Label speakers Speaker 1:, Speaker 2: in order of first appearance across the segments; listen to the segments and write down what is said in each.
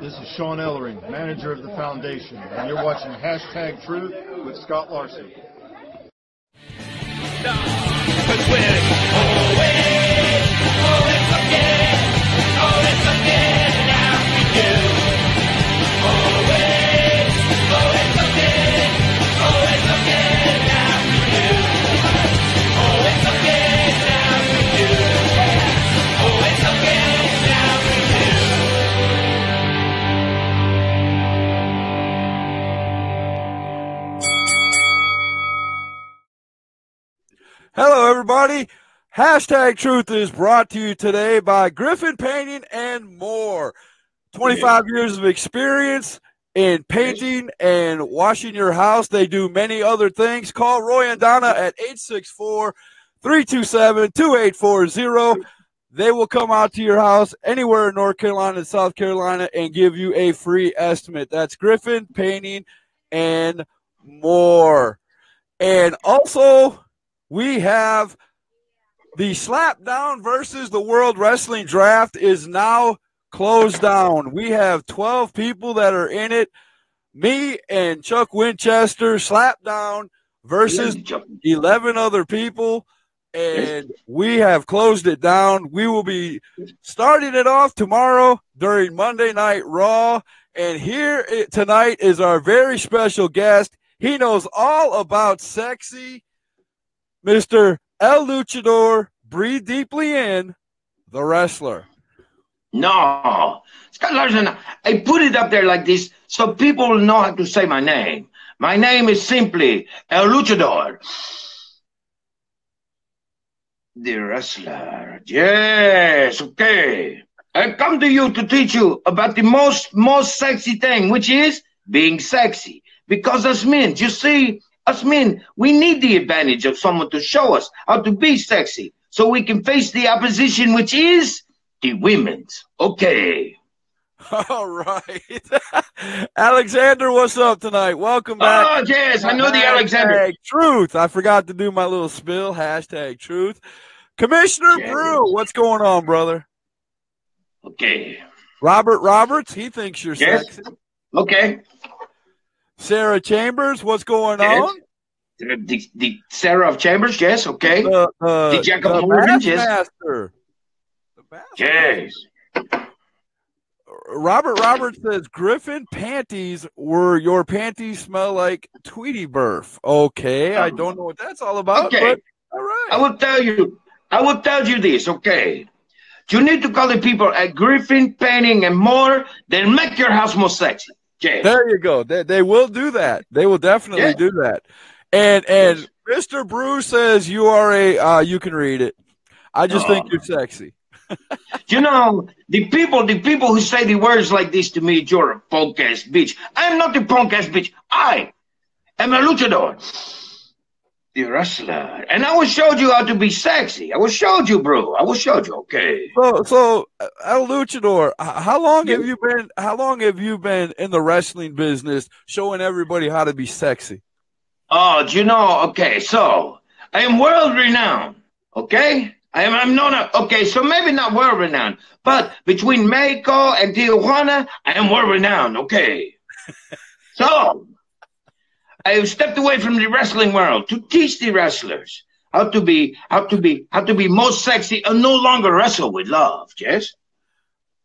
Speaker 1: This is Sean Ellering, manager of the foundation, and you're watching Hashtag Truth with Scott Larson.
Speaker 2: Hello, everybody. Hashtag Truth is brought to you today by Griffin Painting and More. 25 years of experience in painting and washing your house. They do many other things. Call Roy and Donna at 864-327-2840. They will come out to your house anywhere in North Carolina and South Carolina and give you a free estimate. That's Griffin Painting and More. And also, we have the Slapdown versus the World Wrestling Draft is now closed down. We have 12 people that are in it. Me and Chuck Winchester, Slapdown versus 11 other people, and we have closed it down. We will be starting it off tomorrow during Monday Night Raw, and here tonight is our very special guest. He knows all about Sexy. Mr. El Luchador, breathe deeply in, the wrestler.
Speaker 3: No, Scott Larson, I put it up there like this so people will know how to say my name. My name is simply El Luchador, the wrestler. Yes, okay. I come to you to teach you about the most sexy thing, which is being sexy. Because us men, you see, us men, we need the advantage of someone to show us how to be sexy so we can face the opposition, which is the women's. Okay.
Speaker 2: All right. Alexander, what's up tonight? Welcome back.
Speaker 3: Oh, yes, I know the Alexander.
Speaker 2: Hashtag Truth. I forgot to do my little spill. Hashtag Truth. Commissioner Brew, what's going on, brother?
Speaker 3: Okay.
Speaker 2: Robert Roberts, he thinks you're sexy.
Speaker 3: Okay.
Speaker 2: Sarah Chambers, what's going on?
Speaker 3: The Sarah of Chambers, yes, okay. The Jack of
Speaker 2: the
Speaker 3: Morgan, yes.
Speaker 2: Master.
Speaker 3: Yes.
Speaker 2: Robert Roberts says Griffin panties were your panties smell like Tweety Burf. Okay, I don't know what that's all about.
Speaker 3: Okay.
Speaker 2: But, all right.
Speaker 3: I will tell you this, okay. You need to call the people at Griffin Painting and More, then make your house more sexy. Yes.
Speaker 2: There you go. They will do that. They will definitely do that. And Mr. Brew says you are you can read it. I just think you're sexy.
Speaker 3: You know, the people who say the words like this to me, you're a punk ass bitch. I am not a punk ass bitch. I am a luchador, the wrestler, and I will show you how to be sexy. I will show you, bro. I will show you. Okay.
Speaker 2: So El Luchador, how long have you been? How long have you been in the wrestling business, showing everybody how to be sexy?
Speaker 3: Oh, you know, okay. So I am world renowned. Okay. I'm not okay. So maybe not world renowned, but between Mexico and Tijuana, I am world renowned. Okay. So I have stepped away from the wrestling world to teach the wrestlers how to be most sexy and no longer wrestle with love. Yes.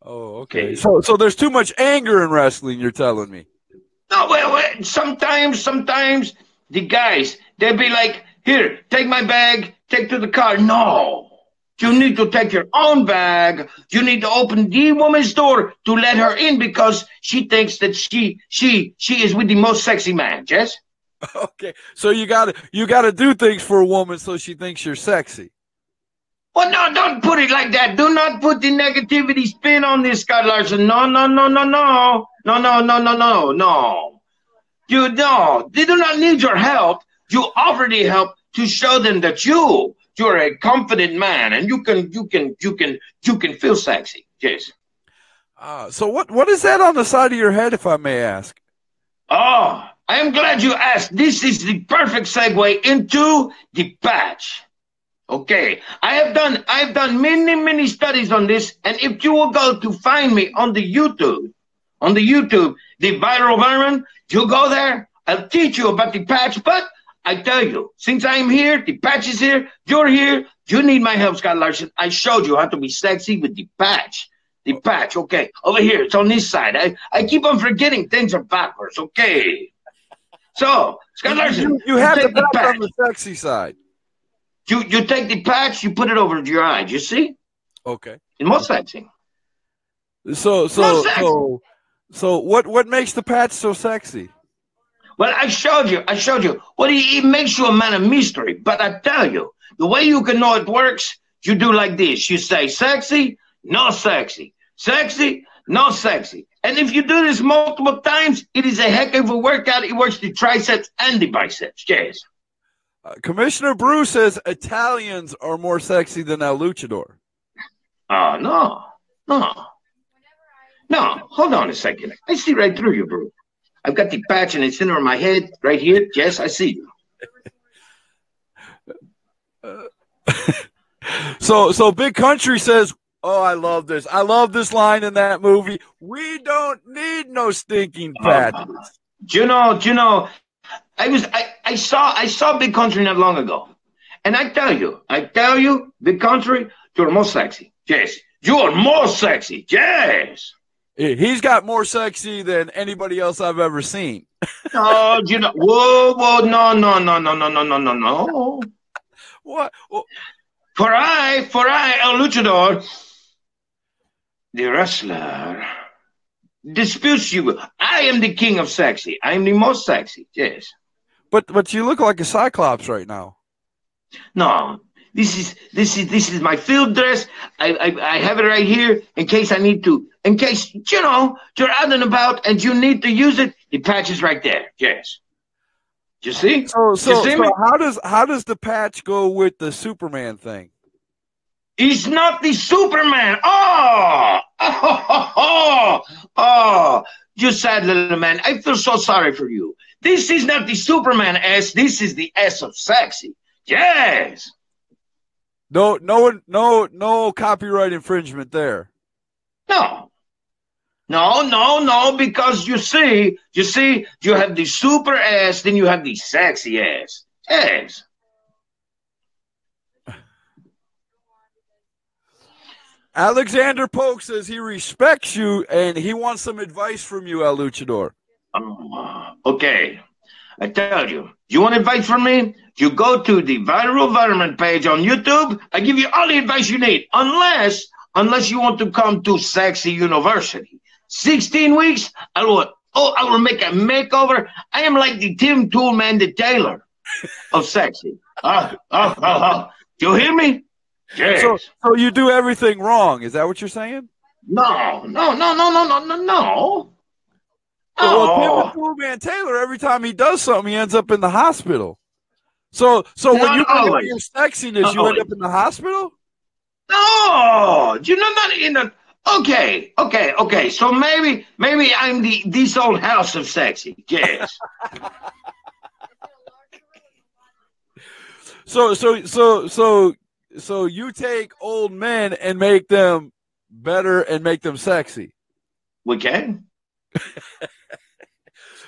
Speaker 2: Oh, okay. So there's too much anger in wrestling. You're telling me?
Speaker 3: No. Well, sometimes the guys they'll be like, "Here, take my bag, take to the car." No. You need to take your own bag. You need to open the woman's door to let her in because she thinks that she is with the most sexy man. Yes.
Speaker 2: Okay, so you gotta do things for a woman so she thinks you're sexy.
Speaker 3: Well, no, don't put it like that. Do not put the negativity spin on this, Scott Larson. No. You know, they do not need your help. You offer the help to show them that you're a confident man and you can feel sexy. Yes.
Speaker 2: So what is that on the side of your head, if I may ask?
Speaker 3: Oh, I am glad you asked. This is the perfect segue into the patch. Okay, I've done many studies on this, and if you will go to find me on the YouTube on the YouTube, the viral environment. You go there. I'll teach you about the patch. But I tell you, since I'm here, the patch is here. You're here. You need my help, Scott Larson. I showed you how to be sexy with the patch. The patch, okay. Over here, it's on this side. I keep on forgetting things are backwards, okay. So, Scott Larson,
Speaker 2: you have
Speaker 3: take
Speaker 2: the
Speaker 3: the
Speaker 2: patch
Speaker 3: patch.
Speaker 2: on the sexy side.
Speaker 3: You take the patch, you put it over your eye. You see?
Speaker 2: Okay.
Speaker 3: It's more sexy.
Speaker 2: So what makes the patch so sexy?
Speaker 3: Well, I showed you. Well, it makes you a man of mystery. But I tell you, the way you can know it works, you do like this. You say sexy, no sexy. Sexy, no sexy. And if you do this multiple times, it is a heck of a workout. It works the triceps and the biceps. Yes.
Speaker 2: Commissioner Brew says Italians are more sexy than El Luchador.
Speaker 3: Oh, no. Hold on a second. I see right through you, bro. I've got the patch in the center of my head right here. Yes, I see you.
Speaker 2: So Big Country says, oh, I love this. I love this line in that movie. We don't need no stinking patches.
Speaker 3: Do you know, I saw Big Country not long ago. And I tell you, Big Country, you're more sexy. Yes. You are more sexy. Yes.
Speaker 2: He's got more sexy than anybody else I've ever seen.
Speaker 3: No, whoa, no.
Speaker 2: What? Well,
Speaker 3: For I, El Luchador, the wrestler, disputes you. I am the king of sexy. I am the most sexy. Yes.
Speaker 2: But you look like a cyclops right now.
Speaker 3: No. This is my field dress. I have it right here in case I need to. In case, you're out and about and you need to use it, the patch is right there. Yes. You see?
Speaker 2: So
Speaker 3: see
Speaker 2: how does the patch go with the Superman thing?
Speaker 3: He's not the Superman. You sad little man. I feel so sorry for you. This is not the Superman S. This is the S of sexy. Yes.
Speaker 2: No copyright infringement there.
Speaker 3: No, because you see, you have the super ass, then you have the sexy ass. Yes.
Speaker 2: Alexander Polk says he respects you and he wants some advice from you, El Luchador.
Speaker 3: Okay. I tell you, you want advice from me? You go to the Viral Environment page on YouTube. I give you all the advice you need, unless you want to come to Sexy University. 16 weeks, I will make a makeover. I am like the Tim Toolman, the tailor of sexy. Do you hear me? Yes.
Speaker 2: So you do everything wrong. Is that what you're saying?
Speaker 3: No.
Speaker 2: Well, Tim Toolman Taylor, every time he does something, he ends up in the hospital. So when you bring up your sexiness, you end up in the hospital?
Speaker 3: No, you're not in the. Okay. So maybe I'm this old house of sexy. Yes.
Speaker 2: So you take old men and make them better and make them sexy.
Speaker 3: We can.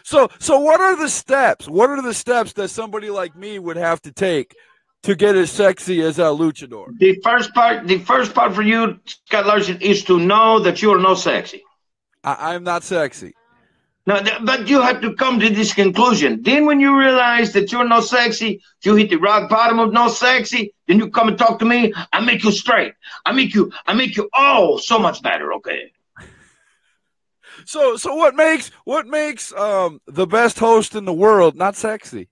Speaker 2: So what are the steps? What are the steps that somebody like me would have to take to get as sexy as El Luchador?
Speaker 3: The first part for you, Scott Larson, is to know that you are not sexy.
Speaker 2: I'm not sexy.
Speaker 3: No, but you have to come to this conclusion. Then when you realize that you're not sexy, you hit the rock bottom of not sexy, then you come and talk to me. I make you straight. I make you so much better, okay?
Speaker 2: So what makes the best host in the world not sexy?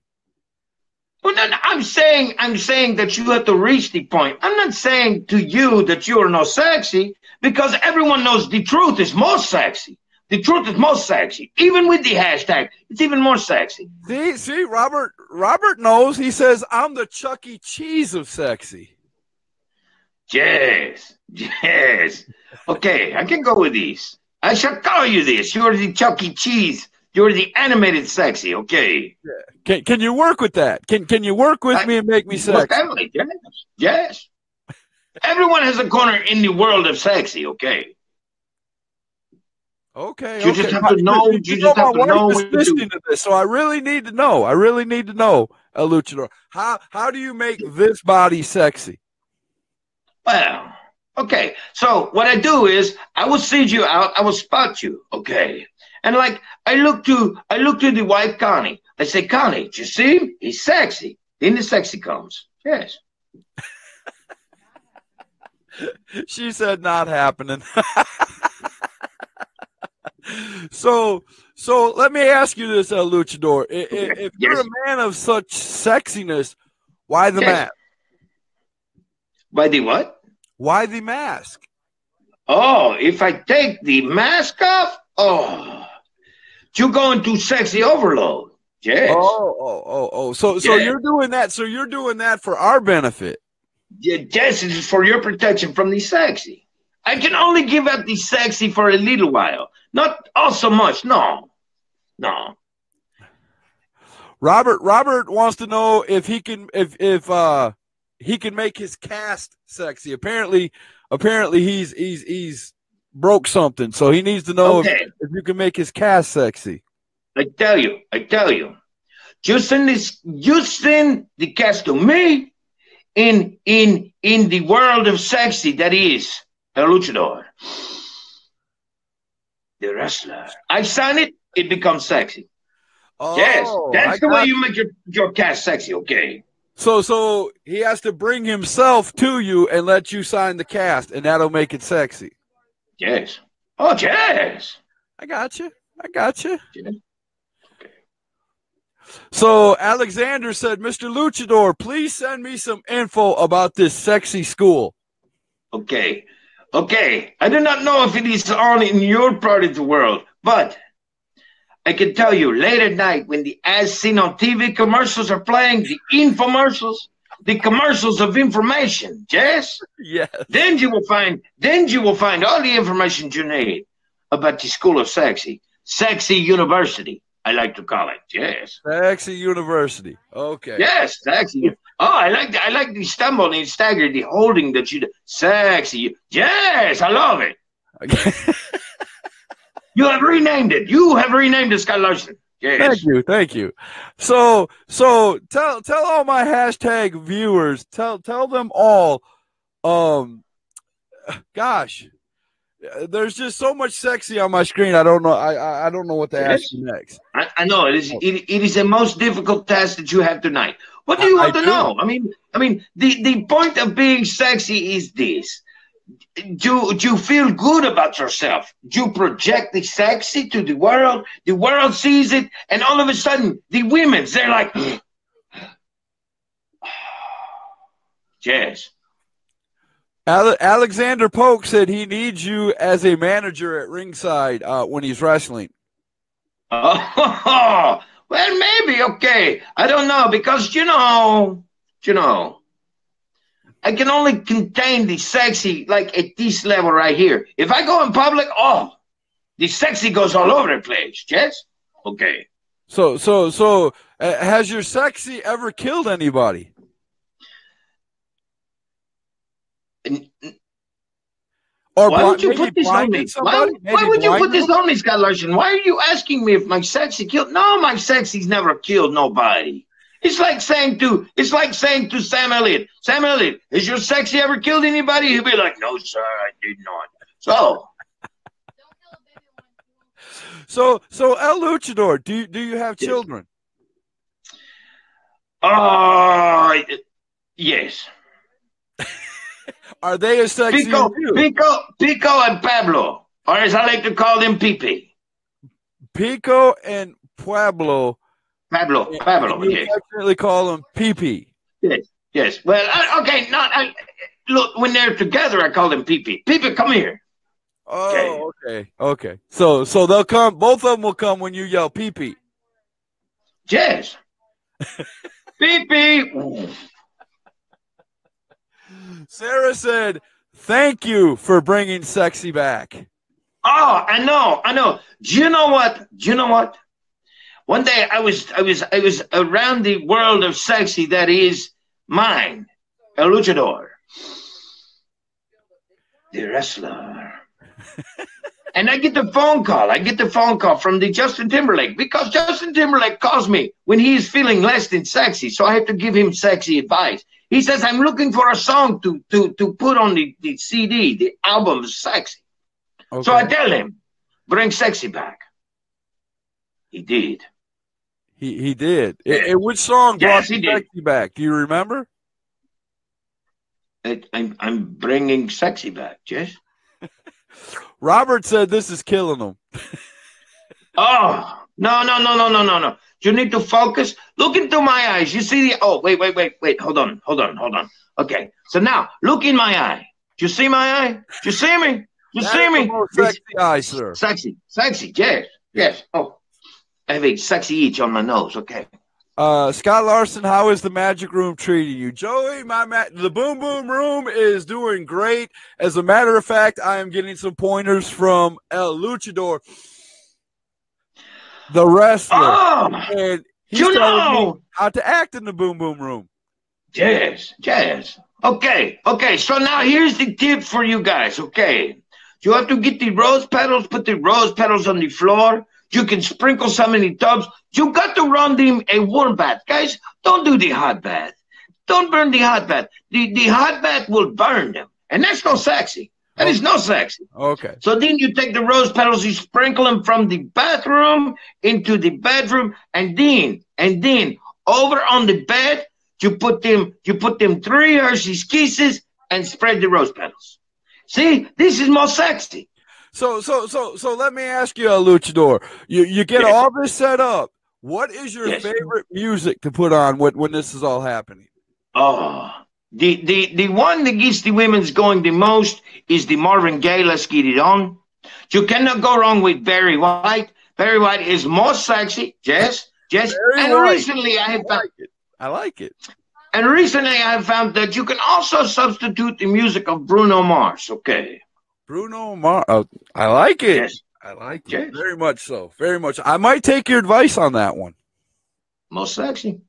Speaker 3: Well, no, I'm saying that you have to reach the point. I'm not saying to you that you are not sexy, because everyone knows the truth is most sexy. The truth is most sexy. Even with the hashtag, it's even more sexy.
Speaker 2: See, Robert knows. He says, I'm the Chuck E. Cheese of sexy.
Speaker 3: Yes. Okay, I can go with these. I shall call you this. You're the Chuck E. Cheese. You're the animated sexy, okay?
Speaker 2: Yeah. Can you work with that? Can you work with me and make me sexy?
Speaker 3: Definitely, yes. Everyone has a corner in the world of sexy, okay?
Speaker 2: Okay,
Speaker 3: You just
Speaker 2: okay.
Speaker 3: have to know. You
Speaker 2: You know,
Speaker 3: just
Speaker 2: my
Speaker 3: have to
Speaker 2: wife
Speaker 3: know
Speaker 2: is
Speaker 3: when to.
Speaker 2: listening to this, so I really need to know. I really need to know, El Luchador. How do you make this body sexy?
Speaker 3: Well, okay. So what I do is I will seed you out. I will spot you. Okay. And like I look to the wife Connie. I say, Connie, do you see him? He's sexy. Then the sexy comes. Yes.
Speaker 2: She said, "Not happening." So, let me ask you this, El Luchador.
Speaker 3: Okay.
Speaker 2: If you're
Speaker 3: Yes.
Speaker 2: a man of such sexiness, why the
Speaker 3: Yes.
Speaker 2: mask?
Speaker 3: By the what?
Speaker 2: Why the mask?
Speaker 3: Oh, if I take the mask off, oh, you go into sexy overload. Yes.
Speaker 2: So
Speaker 3: Yes.
Speaker 2: you're doing that. So you're doing that for our benefit.
Speaker 3: Yes, it is for your protection from the sexy. I can only give up the sexy for a little while. Not all so much. No. No.
Speaker 2: Robert wants to know if he can if he can make his cast sexy. Apparently he's broke something, so he needs to know
Speaker 3: Okay.
Speaker 2: if you can make his cast sexy.
Speaker 3: I tell you. You send the cast to me in the world of sexy that is El Luchador. The wrestler. I sign it, it becomes sexy. Yes.
Speaker 2: Oh, I
Speaker 3: That's the way
Speaker 2: got
Speaker 3: you make your cast sexy, okay?
Speaker 2: so he has to bring himself to you and let you sign the cast, and that'll make it sexy.
Speaker 3: Yes. Oh yes.
Speaker 2: I got you. I got you.
Speaker 3: Yes.
Speaker 2: So Alexander said, Mr. Luchador, please send me some info about this sexy school.
Speaker 3: Okay. Okay. I do not know if it is on in your part of the world, but I can tell you late at night when the as seen on TV commercials are playing, the infomercials, the commercials of information, yes?
Speaker 2: Yes.
Speaker 3: Then you will find all the information you need about the School of Sexy. Sexy University, I like to call it, yes.
Speaker 2: Sexy University. Okay.
Speaker 3: Yes, sexy. Oh, I like the stumble and stagger, the holding that you do. Sexy. Yes, I love it.
Speaker 2: Okay.
Speaker 3: You have renamed it. You have renamed it, Scott Larson. Yes.
Speaker 2: Thank you. So tell all my hashtag viewers, tell them all, gosh, there's just so much sexy on my screen. I don't know. I don't know what to ask you next.
Speaker 3: I know it is. It is the most difficult task that you have tonight. What do you want to know? I mean, the point of being sexy is this: do you feel good about yourself? You project the sexy to the world. The world sees it, and all of a sudden, the women's they're like, yes.
Speaker 2: Alexander Polk said he needs you as a manager at ringside when he's wrestling.
Speaker 3: Oh, well, maybe, okay. I don't know, because, you know, I can only contain the sexy, like, at this level right here. If I go in public, oh, the sexy goes all over the place, yes? Okay.
Speaker 2: So, has your sexy ever killed anybody? Or
Speaker 3: why would you put this on me? Why would you put this on me, Scott Larson? Why are you asking me if my sexy killed? No, my sexy's never killed nobody. It's like saying to Sam Elliott, has your sexy ever killed anybody? He'll be like, no, sir, I did not.
Speaker 2: So El Luchador, do you have children?
Speaker 3: Yes.
Speaker 2: Are they as sexy as you?
Speaker 3: Pico and Pablo, or as I like to call them, Pipi.
Speaker 2: Pico and Pablo.
Speaker 3: Pablo,
Speaker 2: you
Speaker 3: yes.
Speaker 2: Definitely call them Pipi.
Speaker 3: Yes. Well, okay, look, when they're together, I call them Pipi. Pipi, come here.
Speaker 2: Oh, okay. So they'll come. Both of them will come when you yell Pipi.
Speaker 3: Yes. Pipi.
Speaker 2: Sarah said, "Thank you for bringing sexy back."
Speaker 3: Oh, I know. Do you know what? One day I was around the world of sexy that is mine, El Luchador, the wrestler. And I get the phone call. I get the phone call from the Justin Timberlake because Justin Timberlake calls me when he is feeling less than sexy. So I have to give him sexy advice. He says, I'm looking for a song to put on the CD, the album of Sexy. Okay. So I tell him, bring Sexy back. He did.
Speaker 2: He did. And which song brought Sexy back? Do you remember?
Speaker 3: I'm bringing Sexy back, Jess.
Speaker 2: Robert said this is killing him.
Speaker 3: Oh, no. You need to focus. Look into my eyes. You see the... Oh, wait. Hold on. Okay, so now, look in my eye. Do you see my eye? Do you see me? You see me?
Speaker 2: Sexy eye, sir.
Speaker 3: Sexy, yes. Oh, I have a sexy itch on my nose, okay.
Speaker 2: Scott Larson, how is the Magic Room treating you? Joey, the Boom Boom Room is doing great. As a matter of fact, I am getting some pointers from El Luchador, the wrestler.
Speaker 3: Oh,
Speaker 2: and he's telling me how to act in the Boom Boom Room.
Speaker 3: Yes. Okay. So now here's the tip for you guys, okay. You have to get the rose petals, put the rose petals on the floor. You can sprinkle some in the tubs. You got to run them a warm bath. Guys, don't do the hot bath. Don't burn the hot bath. The hot bath will burn them. And that's not sexy. That is not sexy.
Speaker 2: Okay.
Speaker 3: So then you take the rose petals, you sprinkle them from the bathroom into the bedroom, and then over on the bed, you put them 3 Hershey's Kisses and spread the rose petals. See, this is more sexy.
Speaker 2: So let me ask you, Luchador. You get all this set up. What is your favorite music to put on when this is all happening?
Speaker 3: Oh, the one that gets the women's going the most is the Marvin Gaye, Let's Get It On. You cannot go wrong with Barry White. Barry White is more sexy. Yes. And recently I
Speaker 2: like it.
Speaker 3: And recently I have found that you can also substitute the music of Bruno Mars. Okay.
Speaker 2: Bruno Mars. Oh, I like it.
Speaker 3: Yes.
Speaker 2: I like it. Very much so. Very much. I might take your advice on that one.
Speaker 3: Most sexy.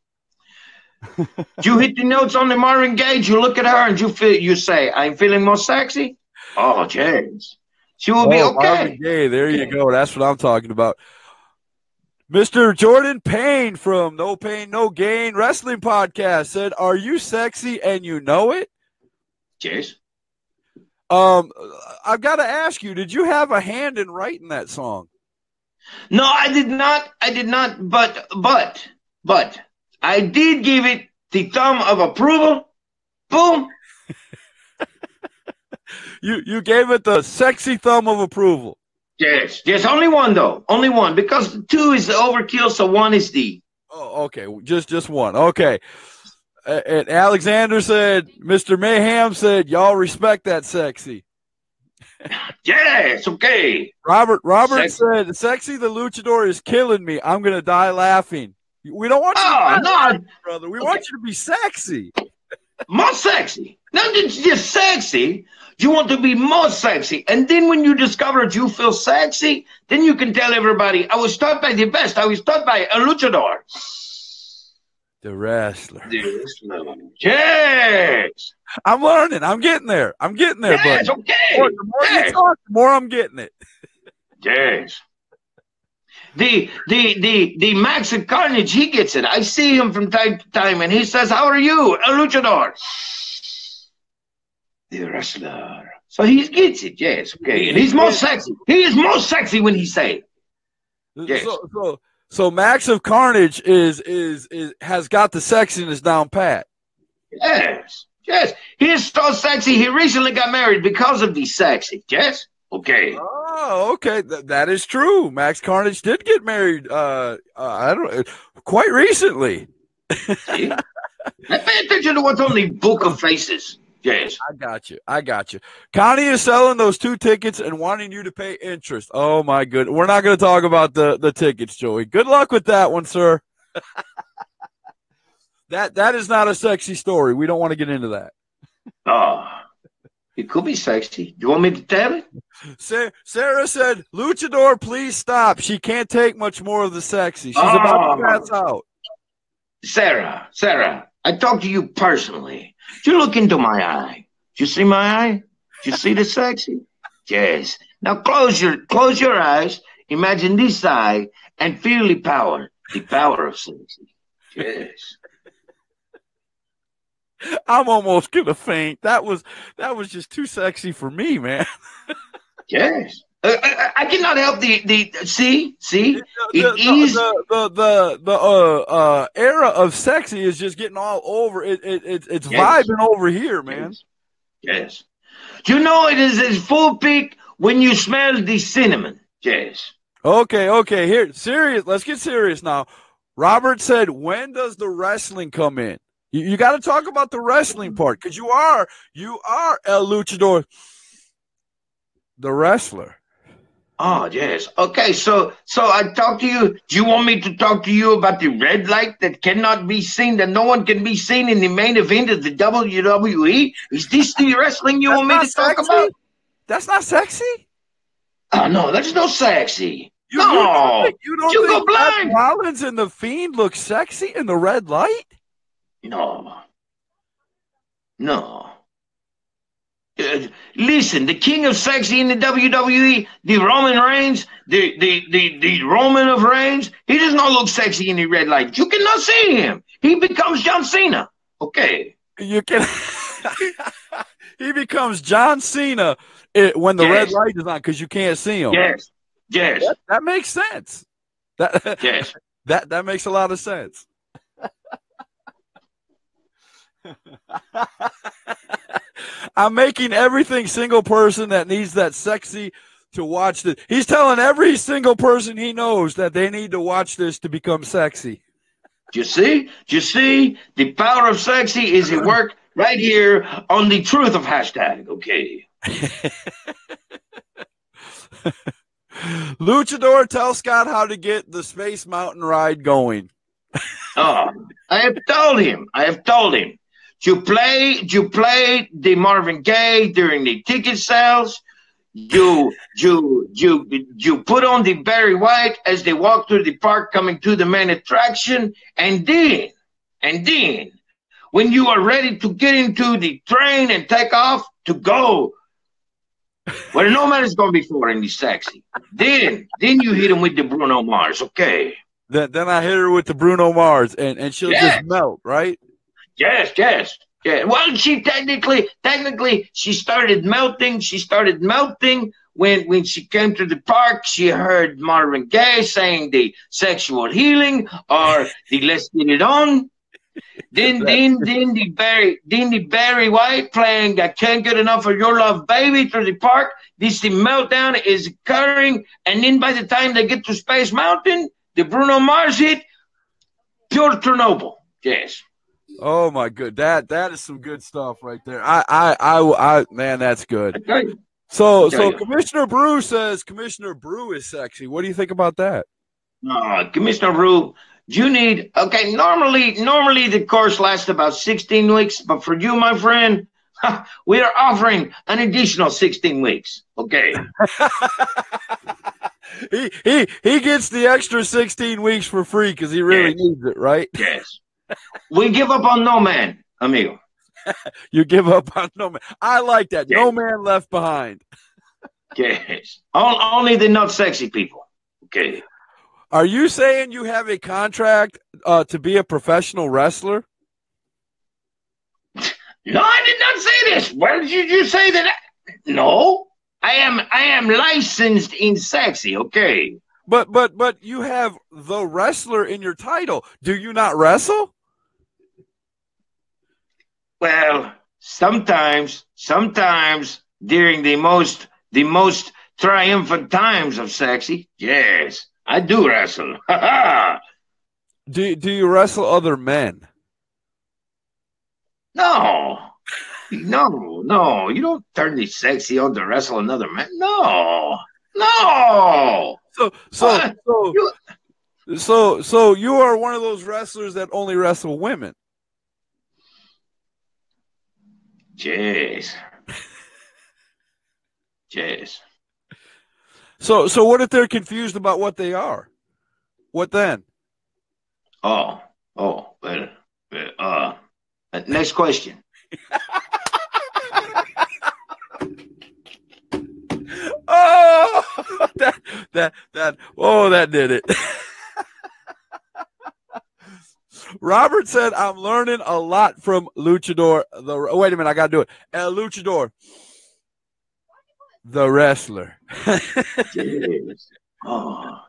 Speaker 3: You hit the notes on the Marvin Gaye. You look at her and you say, I'm feeling more sexy. Oh, James. She will be okay.
Speaker 2: Marvin Gaye. There you go. That's what I'm talking about. Mr. Jordan Payne from No Pain, No Gain Wrestling Podcast said, are you sexy and you know it?
Speaker 3: Yes.
Speaker 2: I've got to ask you, did you have a hand in writing that song?
Speaker 3: No, I did not. But I did give it the thumb of approval. Boom.
Speaker 2: You gave it the sexy thumb of approval.
Speaker 3: Yes, only one though. Only one, because 2 is the overkill, so 1 is the.
Speaker 2: Oh, okay. Just one. Okay. And Alexander said, Mr. Mayhem said, y'all respect that sexy.
Speaker 3: Yes, okay.
Speaker 2: Robert said, sexy the Luchador is killing me. I'm going to die laughing. We don't want you to die laughing, brother. We want you to be sexy.
Speaker 3: More sexy. Not just sexy. You want to be more sexy. And then when you discover that you feel sexy, then you can tell everybody, I was taught by the best. I was taught by a luchador.
Speaker 2: The wrestler.
Speaker 3: Yes.
Speaker 2: I'm learning. I'm getting there.
Speaker 3: Yes,
Speaker 2: buddy.
Speaker 3: Okay.
Speaker 2: The more you talk, the more I'm getting it.
Speaker 3: Yes. The Max and Carnage, he gets it. I see him from time to time, and he says, how are you? A luchador. The wrestler. So he gets it, yes, okay. And he's more sexy. He is more sexy when he say it. Yes.
Speaker 2: So Max of Carnage has got the sexiness down pat.
Speaker 3: Yes. He is so sexy. He recently got married because of the sexy. Yes. Okay.
Speaker 2: Oh, okay. That is true. Max Carnage did get married. I don't know, quite recently.
Speaker 3: See? I pay attention to what's on the book of faces. Yes.
Speaker 2: I got you. Connie is selling those 2 tickets and wanting you to pay interest. Oh my goodness. We're not going to talk about the tickets, Joey. Good luck with that one, sir. That is not a sexy story. We don't want to get into that.
Speaker 3: Oh, it could be sexy. Do you want me to tell it?
Speaker 2: Sarah said, Luchador, please stop. She can't take much more of the sexy. She's about to pass out.
Speaker 3: Sarah, I talk to you personally. You look into my eye. You see my eye? You see the sexy? Yes. Now close your eyes. Imagine this side and feel the power of sexy. Yes.
Speaker 2: I'm almost gonna faint. That was just too sexy for me, man.
Speaker 3: Yes. I cannot help the see it is
Speaker 2: The era of sexy is just getting all over. It's
Speaker 3: yes,
Speaker 2: vibing over here, man.
Speaker 3: yes, yes. Do you know it is its full peak when you smell the cinnamon? Yes.
Speaker 2: Okay. Here, serious. Let's get serious now. Robert said, "When does the wrestling come in?" You got to talk about the wrestling part because you are El Luchador, the wrestler.
Speaker 3: Oh yes. Okay. So I talk to you. Do you want me to talk to you about the red light that cannot be seen, that no one can be seen in the main event of the WWE? Is this the wrestling you want me to talk about?
Speaker 2: That's not sexy.
Speaker 3: Oh no, that's no sexy.
Speaker 2: You
Speaker 3: No,
Speaker 2: don't
Speaker 3: you
Speaker 2: think
Speaker 3: go blind.
Speaker 2: Seth Rollins and the Fiend look sexy in the red light?
Speaker 3: No. Listen, the king of sexy in the WWE, the Roman Reigns, the Roman of Reigns, he does not look sexy in the red light. You cannot see him. He becomes John Cena. Okay.
Speaker 2: You can. He becomes John Cena when the red light is on because you can't see him.
Speaker 3: Yes.
Speaker 2: That makes sense.
Speaker 3: Yes.
Speaker 2: That makes a lot of sense. I'm making everything single person that needs that sexy to watch this. He's telling every single person he knows that they need to watch this to become sexy.
Speaker 3: You see? The power of sexy is at work right here on the truth of hashtag. Okay.
Speaker 2: Luchador, tell Scott how to get the Space Mountain ride going.
Speaker 3: Oh, I have told him. You play the Marvin Gaye during the ticket sales. You put on the Barry White as they walk through the park coming to the main attraction, and then when you are ready to get into the train and take off to go where no man is going before and he's sexy, then you hit him with the Bruno Mars, okay?
Speaker 2: Then I hit her with the Bruno Mars, and she'll just melt, right?
Speaker 3: Yes. Well, she technically she started melting. When she came to the park. She heard Marvin Gaye saying the sexual healing or the let's get it on. Then the Barry White playing I Can't Get Enough of Your Love Baby through the park. The meltdown is occurring, and then by the time they get to Space Mountain, the Bruno Mars hit, pure Chernobyl. Yes.
Speaker 2: Oh my good, that is some good stuff right there. I man, that's good.
Speaker 3: Okay.
Speaker 2: So Commissioner Brew says Commissioner Brew is sexy. What do you think about that?
Speaker 3: Commissioner Brew, you need normally the course lasts about 16 weeks, but for you, my friend, we are offering an additional 16 weeks. Okay.
Speaker 2: he gets the extra 16 weeks for free because he really needs it, right?
Speaker 3: Yes. We give up on no man, amigo.
Speaker 2: You give up on no man. I like that. Yes. No man left behind.
Speaker 3: Yes. Only the not sexy people. Okay.
Speaker 2: Are you saying you have a contract to be a professional wrestler?
Speaker 3: No, I did not say this. Where did you say that? No. I am licensed in sexy, okay.
Speaker 2: But you have the wrestler in your title. Do you not wrestle?
Speaker 3: Well, sometimes during the most triumphant times of sexy, yes, I do wrestle.
Speaker 2: Do you wrestle other men?
Speaker 3: No. You don't turn the sexy on to wrestle another man. No.
Speaker 2: So you are one of those wrestlers that only wrestle women.
Speaker 3: Yes.
Speaker 2: So what if they're confused about what they are? What then?
Speaker 3: Next question.
Speaker 2: Oh, that did it. Robert said, I'm learning a lot from Luchador. Wait a minute, I got to do it. El Luchador, the wrestler.
Speaker 3: Yes. Oh.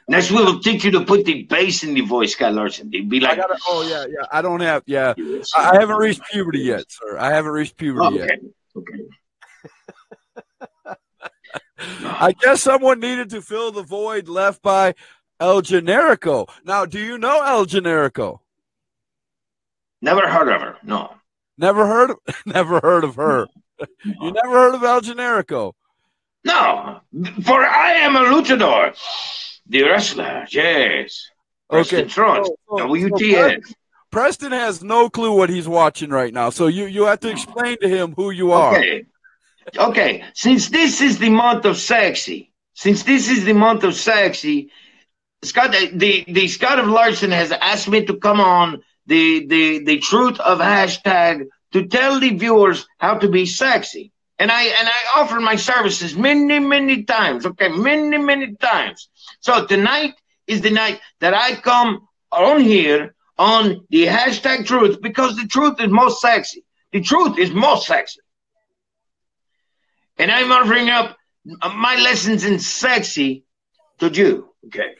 Speaker 3: Next week we'll teach you to put the bass in the voice, Scott Larson. They'd be like,
Speaker 2: I don't have, I haven't reached puberty yet, sir. I haven't reached puberty yet.
Speaker 3: Okay.
Speaker 2: I guess someone needed to fill the void left by El Generico. Now, do you know El Generico?
Speaker 3: Never heard of her. No.
Speaker 2: Never heard of her. You never heard of El Generico?
Speaker 3: No. For I am a luchador. The wrestler. Yes. Preston Trunks. WTF.
Speaker 2: Preston has no clue what he's watching right now. So you have to explain to him who you are.
Speaker 3: Okay. Since this is the month of sexy, Scott, the Scott of Larson has asked me to come on the truth of hashtag to tell the viewers how to be sexy. And I offer my services many times. Okay, many times. So tonight is the night that I come on here on the hashtag truth because the truth is most sexy. The truth is most sexy. And I'm offering up my lessons in sexy to you. Okay.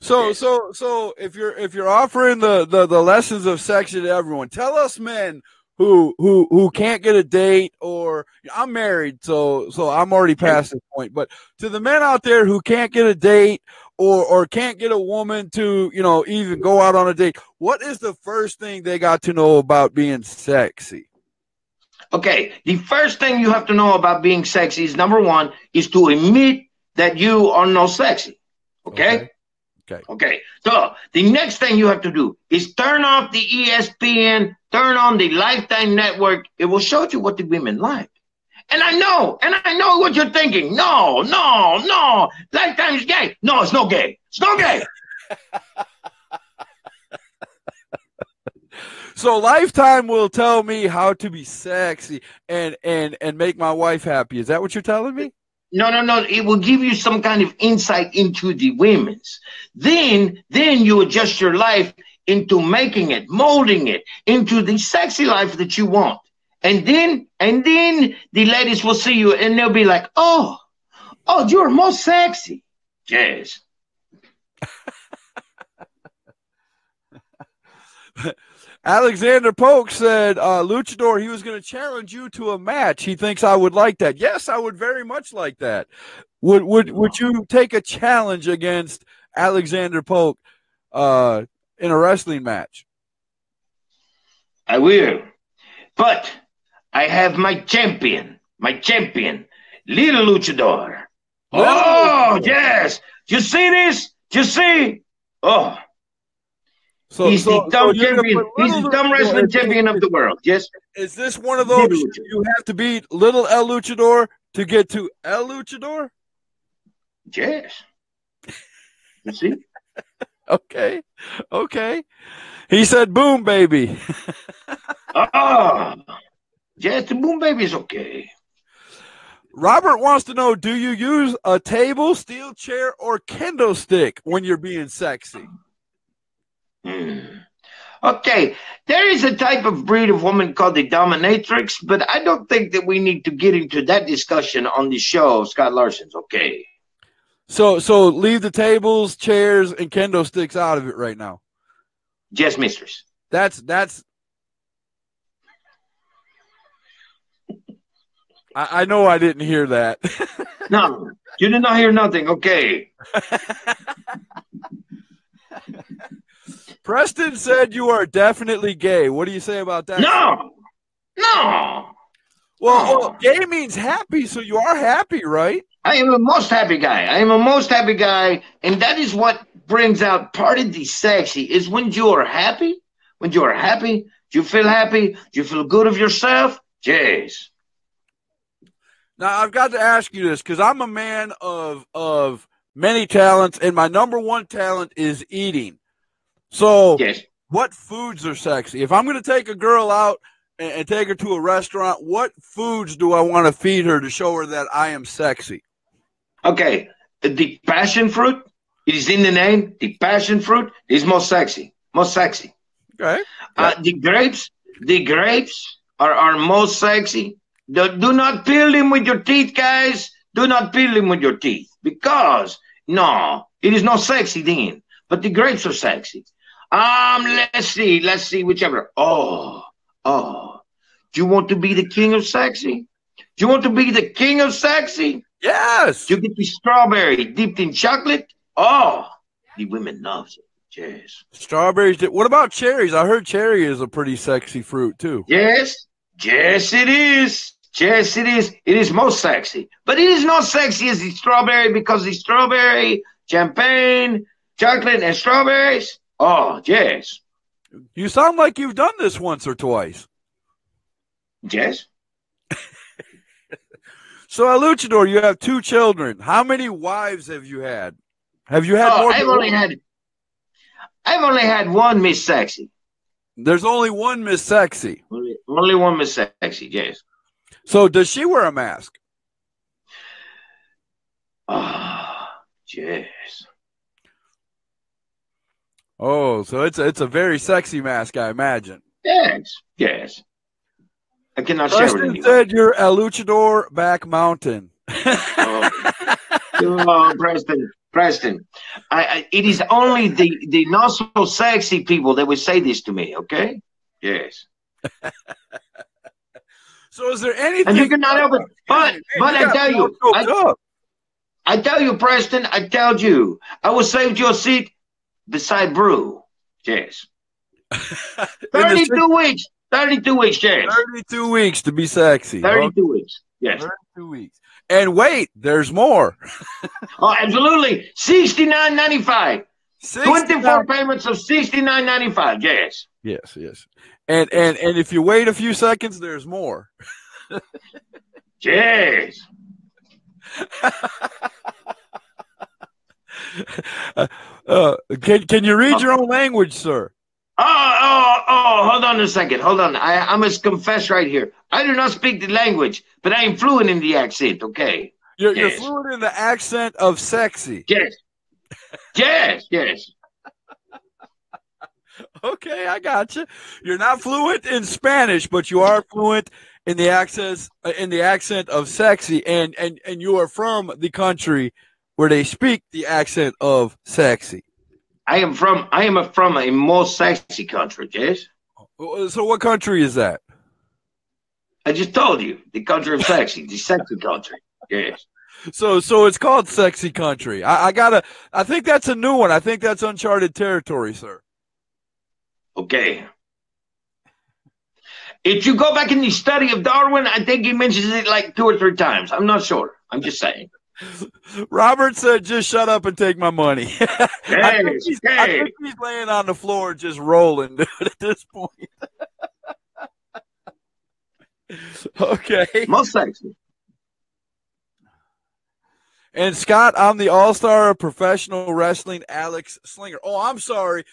Speaker 2: So if you're offering the lessons of sexy to everyone, tell us men who can't get a date, or I'm married, so I'm already past this point. But to the men out there who can't get a date or can't get a woman to, even go out on a date, what is the first thing they got to know about being sexy?
Speaker 3: Okay, the first thing you have to know about being sexy is, number one, is to admit that you are not sexy. Okay. So the next thing you have to do is turn off the ESPN, turn on the Lifetime Network. It will show you what the women like. And I know what you're thinking. No. Lifetime is gay. No, it's not gay. It's not gay.
Speaker 2: So Lifetime will tell me how to be sexy and make my wife happy. Is that what you're telling me?
Speaker 3: No. It will give you some kind of insight into the women's. Then you adjust your life into making it, molding it into the sexy life that you want. And then the ladies will see you and they'll be like, oh, you're more sexy. Yes.
Speaker 2: Alexander Polk said, Luchador, he was going to challenge you to a match. He thinks I would like that. Yes, I would very much like that. Would you take a challenge against Alexander Polk in a wrestling match?
Speaker 3: I will. But I have my champion, little Luchador. Yes. You see this? You see? Oh. He's the dumb champion. He's the dumb wrestling champion of the world. Yes.
Speaker 2: Is this one of those you have to beat little El Luchador to get to El Luchador?
Speaker 3: Yes. You see?
Speaker 2: Okay. He said, "Boom, baby."
Speaker 3: Yes, the boom baby is okay.
Speaker 2: Robert wants to know: do you use a table, steel chair, or kendo stick when you're being sexy?
Speaker 3: Okay, there is a type of breed of woman called the dominatrix, but I don't think that we need to get into that discussion on the show, Scott Larson's. Okay.
Speaker 2: So leave the tables, chairs, and kendo sticks out of it right now.
Speaker 3: Yes, mistress.
Speaker 2: That's. I know I didn't hear that.
Speaker 3: No, you did not hear nothing. Okay.
Speaker 2: Preston said you are definitely gay. What do you say about that?
Speaker 3: No.
Speaker 2: Well, gay means happy, so you are happy, right?
Speaker 3: I am a most happy guy. And that is what brings out part of the sexy is when you are happy. When you are happy, you feel happy, you feel good of yourself. Yes.
Speaker 2: Now, I've got to ask you this because I'm a man of many talents, and my number one talent is eating. So,
Speaker 3: yes.
Speaker 2: What foods are sexy? If I'm going to take a girl out and take her to a restaurant, what foods do I want to feed her to show her that I am sexy?
Speaker 3: Okay. the passion fruit. It is in the name. The passion fruit is most sexy. Most sexy.
Speaker 2: Okay.
Speaker 3: The grapes are most sexy. Do not peel them with your teeth, guys. Do not peel them with your teeth because no, it is not sexy then. But the grapes are sexy. Let's see, whichever. Oh. Do you want to be the king of sexy? Do you want to be the king of sexy?
Speaker 2: Yes.
Speaker 3: You get the strawberry dipped in chocolate. Oh, the women loves it. Yes.
Speaker 2: Strawberries. What about cherries? I heard cherry is a pretty sexy fruit too.
Speaker 3: Yes, it is. Yes, it is. It is most sexy. But it is not sexy as the strawberry because the strawberry, champagne, chocolate, and strawberries. Oh, yes.
Speaker 2: You sound like you've done this once or twice.
Speaker 3: Yes.
Speaker 2: So, Luchador, you have 2 children. How many wives have you had? Have you had more?
Speaker 3: I've only had one Miss Sexy.
Speaker 2: There's only one Miss Sexy.
Speaker 3: Only one Miss Sexy, yes.
Speaker 2: So does she wear a mask?
Speaker 3: Yes.
Speaker 2: Oh, so it's a very sexy mask, I imagine.
Speaker 3: Yes. I cannot share with anyone.
Speaker 2: Said you're a Luchador back mountain.
Speaker 3: Preston. It is only the not so sexy people that would say this to me, okay? Yes.
Speaker 2: So is there anything?
Speaker 3: And you cannot help it. But I tell you, Preston, I tell you, I will save your seat beside Brew. Yes. 32 weeks. 32 weeks, yes.
Speaker 2: 32 weeks to be sexy.
Speaker 3: 32 weeks. Yes.
Speaker 2: 32 weeks. And wait, there's more.
Speaker 3: Oh, absolutely. $69.95. 24 payments of $69.95. Yes.
Speaker 2: Yes. And if you wait a few seconds, there's more.
Speaker 3: Yes.
Speaker 2: Can you read your own language, sir?
Speaker 3: Hold on a second. Hold on. I must confess right here. I do not speak the language, but I am fluent in the accent, okay?
Speaker 2: You're fluent in the accent of sexy.
Speaker 3: Yes.
Speaker 2: Okay, I got you. You're not fluent in Spanish, but you are fluent in the accent of sexy, and you are from the country where they speak the accent of sexy.
Speaker 3: I am from a more sexy country, yes.
Speaker 2: So what country is that?
Speaker 3: I just told you, the country of sexy, the sexy country, yes.
Speaker 2: So it's called sexy country. I think that's a new one. I think that's uncharted territory, sir.
Speaker 3: Okay. If you go back in the study of Darwin, I think he mentions it like 2 or 3 times. I'm not sure. I'm just saying.
Speaker 2: Robert said, just shut up and take my money. I think he's laying on the floor just rolling, dude, at this point. Okay.
Speaker 3: Most sexy.
Speaker 2: And Scott, I'm the all-star of professional wrestling, Alex Slinger. Oh, I'm sorry.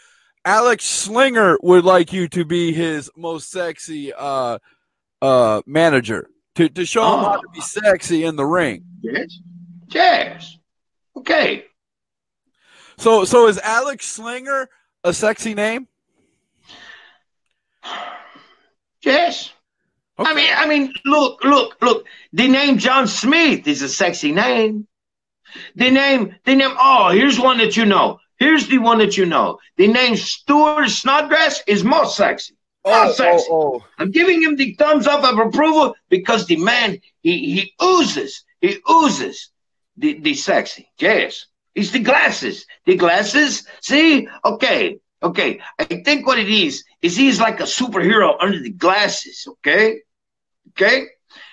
Speaker 2: Alex Slinger would like you to be his most sexy manager to show him how to be sexy in the ring.
Speaker 3: Yes. Okay.
Speaker 2: So is Alex Slinger a sexy name?
Speaker 3: Yes. Okay. I mean, look. The name John Smith is a sexy name. The name. Oh, here's one that you know. Here's the one that you know. The name Stuart Snodgrass is more sexy. Sexy. I'm giving him the thumbs up of approval because the man he oozes the sexy. Yes. It's the glasses. The glasses. See? Okay. I think what it is he's like a superhero under the glasses. Okay.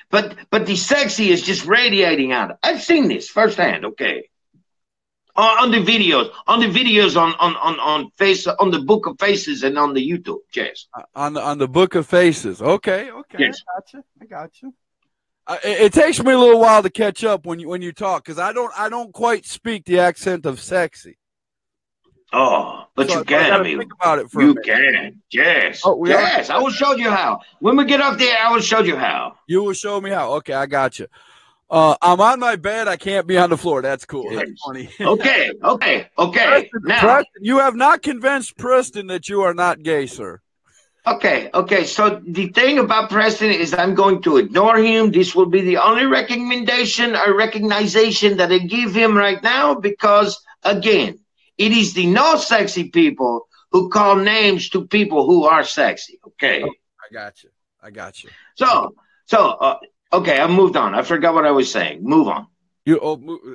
Speaker 3: But the sexy is just radiating out. I've seen this firsthand. Okay. On the videos, on the Book of Faces and on the YouTube. Yes.
Speaker 2: On the Book of Faces. Okay.
Speaker 3: Yes.
Speaker 2: I got you. It takes me a little while to catch up when you talk because I don't quite speak the accent of sexy.
Speaker 3: Oh, but so you can. I mean,
Speaker 2: think about it for
Speaker 3: you
Speaker 2: a minute.
Speaker 3: Can. Yes. I will show you how. When we get up there, I will show you how.
Speaker 2: You will show me how. Okay, I got you. I'm on my bed. I can't be on the floor. That's cool.
Speaker 3: Yes.
Speaker 2: That's funny.
Speaker 3: Okay. Now,
Speaker 2: Preston, you have not convinced Preston that you are not gay, sir.
Speaker 3: Okay. So the thing about Preston is I'm going to ignore him. This will be the only recommendation or recognition that I give him right now because, again, it is the no sexy people who call names to people who are sexy. Okay.
Speaker 2: Oh, I got you.
Speaker 3: So, okay, I moved on. I forgot what I was saying. Move on.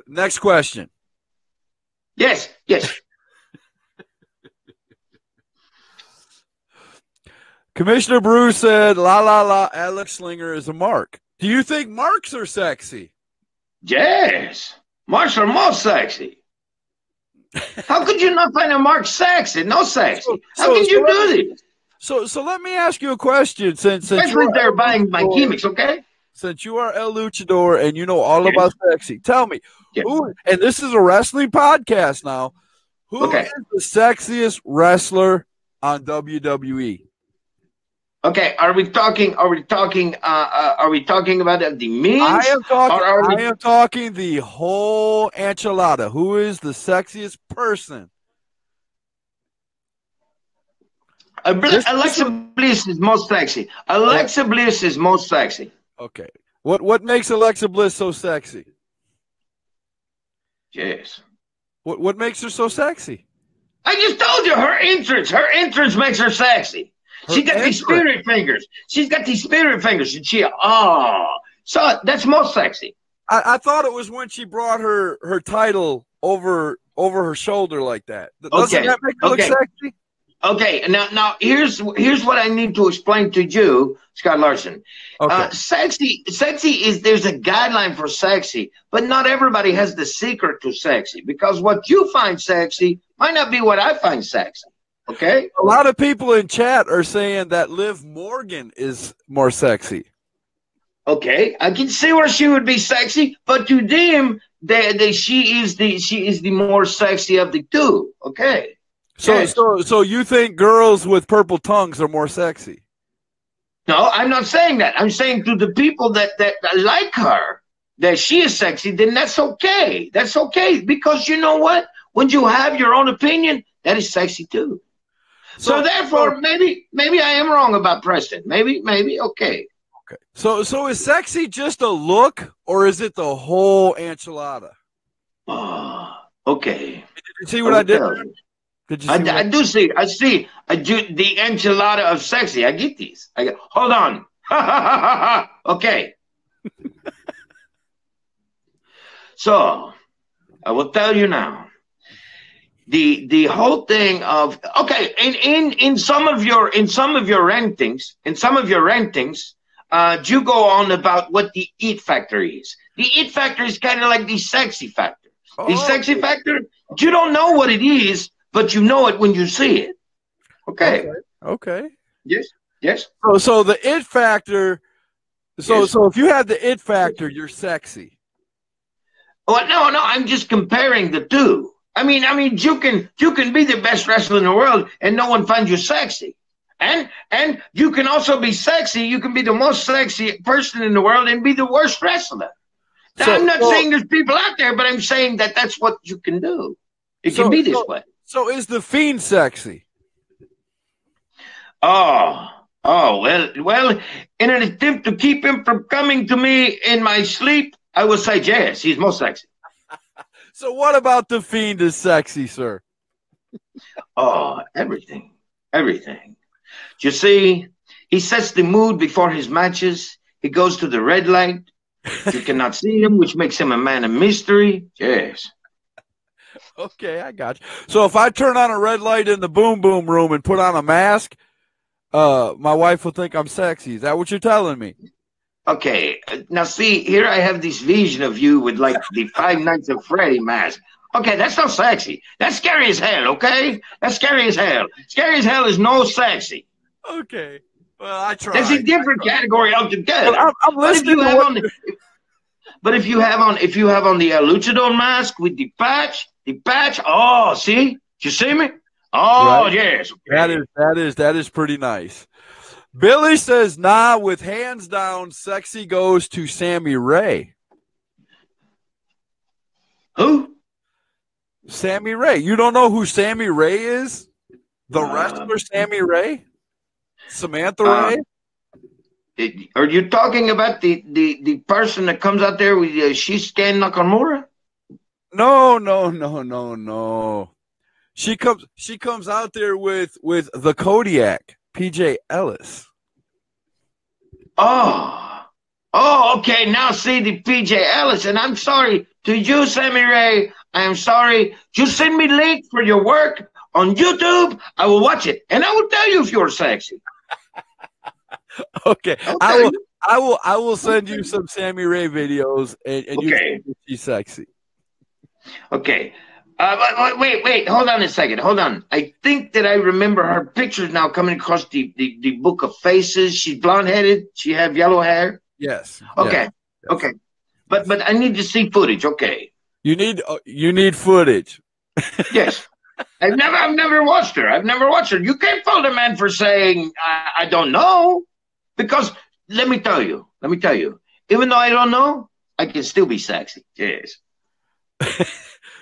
Speaker 2: Next question.
Speaker 3: Yes.
Speaker 2: Commissioner Bruce said, la, la, la, Alex Slinger is a mark. Do you think marks are sexy?
Speaker 3: Yes. Marks are most sexy. How could you not find a mark sexy? No sexy. How can you do this?
Speaker 2: So let me ask you a question. Since
Speaker 3: Especially if they're buying my gimmicks, okay?
Speaker 2: Since you are El Luchador and you know all about sexy, tell me, who, and this is a wrestling podcast now, who is the sexiest wrestler on WWE?
Speaker 3: Okay, are we talking about the means?
Speaker 2: I am talking the whole enchilada. Who is the sexiest person?
Speaker 3: Alexa Bliss is most sexy. Alexa Bliss is most sexy.
Speaker 2: Okay. What makes Alexa Bliss so sexy?
Speaker 3: Yes.
Speaker 2: What makes her so sexy?
Speaker 3: I just told you her entrance. Her entrance makes her sexy. She got these spirit fingers. She's got these spirit fingers. And so that's most sexy.
Speaker 2: I thought it was when she brought her title over her shoulder like that. Doesn't that make her look sexy?
Speaker 3: Okay, now here's what I need to explain to you, Scott Larson.
Speaker 2: Okay.
Speaker 3: Sexy is there's a guideline for sexy, but not everybody has the secret to sexy because what you find sexy might not be what I find sexy. Okay.
Speaker 2: A lot of people in chat are saying that Liv Morgan is more sexy.
Speaker 3: Okay, I can see where she would be sexy, but to them, she is the more sexy of the two. Okay.
Speaker 2: So you think girls with purple tongues are more sexy?
Speaker 3: No, I'm not saying that. I'm saying to the people that like her, that she is sexy, then that's okay. That's okay because you know what? When you have your own opinion, that is sexy too. So therefore, maybe I am wrong about Preston. Maybe, okay.
Speaker 2: Okay. So is sexy just a look, or is it the whole enchilada?
Speaker 3: Oh, okay.
Speaker 2: Did you see what I did? Did you see
Speaker 3: I do see. I see. I do the enchilada of sexy. I get these. Hold on. Okay. So I will tell you now. The whole thing of in some of your rantings, you go on about what the it factor is. The it factor is kind of like the sexy factor. The sexy factor, you don't know what it is, but you know it when you see it. Okay. Yes.
Speaker 2: So the it factor. So if you have the it factor, you're sexy.
Speaker 3: Well, no. I'm just comparing the two. I mean, you can be the best wrestler in the world and no one finds you sexy. And you can also be sexy. You can be the most sexy person in the world and be the worst wrestler. Now, I'm not saying there's people out there, but I'm saying that that's what you can do. It can be this way.
Speaker 2: So is the Fiend sexy?
Speaker 3: Oh, well, in an attempt to keep him from coming to me in my sleep, I would say yes, he's most sexy.
Speaker 2: So what about the Fiend is sexy, sir?
Speaker 3: Oh, everything. You see, he sets the mood before his matches. He goes to the red light. You cannot see him, which makes him a man of mystery. Yes.
Speaker 2: Okay, I got you. So if I turn on a red light in the boom boom room and put on a mask, my wife will think I'm sexy. Is that what you're telling me?
Speaker 3: Okay, now see, here I have this vision of you with like the Five Nights at Freddy mask. Okay, that's not sexy. That's scary as hell, okay? That's scary as hell. Scary as hell is no sexy.
Speaker 2: Okay. Well, I try.
Speaker 3: That's a different categogy altogether.
Speaker 2: Well, I'm listening
Speaker 3: but if you have on the Luchador mask with the patch, oh, see? You see me? Oh, right. Yes.
Speaker 2: Okay. That is pretty nice. Billy says, nah, with hands down, sexy goes to Sammy Ray.
Speaker 3: Who?
Speaker 2: Sammy Ray. You don't know who Sammy Ray is? The wrestler Sammy Ray? Samantha Ray?
Speaker 3: Are you talking about the person that comes out there with Shinsuke Nakamura?
Speaker 2: No. She comes out there with the Kodiak, PJ Ellis.
Speaker 3: Oh, okay. Now see the PJ Ellis, and I'm sorry to you, Sammy Ray. I am sorry. Just send me link for your work on YouTube. I will watch it, and I will tell you if you're sexy.
Speaker 2: Okay. I will send you some Sammy Ray videos, and you think she's sexy.
Speaker 3: Okay. Wait. Hold on a second. Hold on. I think that I remember her pictures now coming across the book of faces. She's blonde-headed. She have yellow hair.
Speaker 2: Yes.
Speaker 3: Okay.
Speaker 2: Yes.
Speaker 3: Okay. But I need to see footage. Okay.
Speaker 2: You need footage.
Speaker 3: Yes. I've never watched her. You can't fault a man for saying I don't know, because let me tell you. Even though I don't know, I can still be sexy. Yes.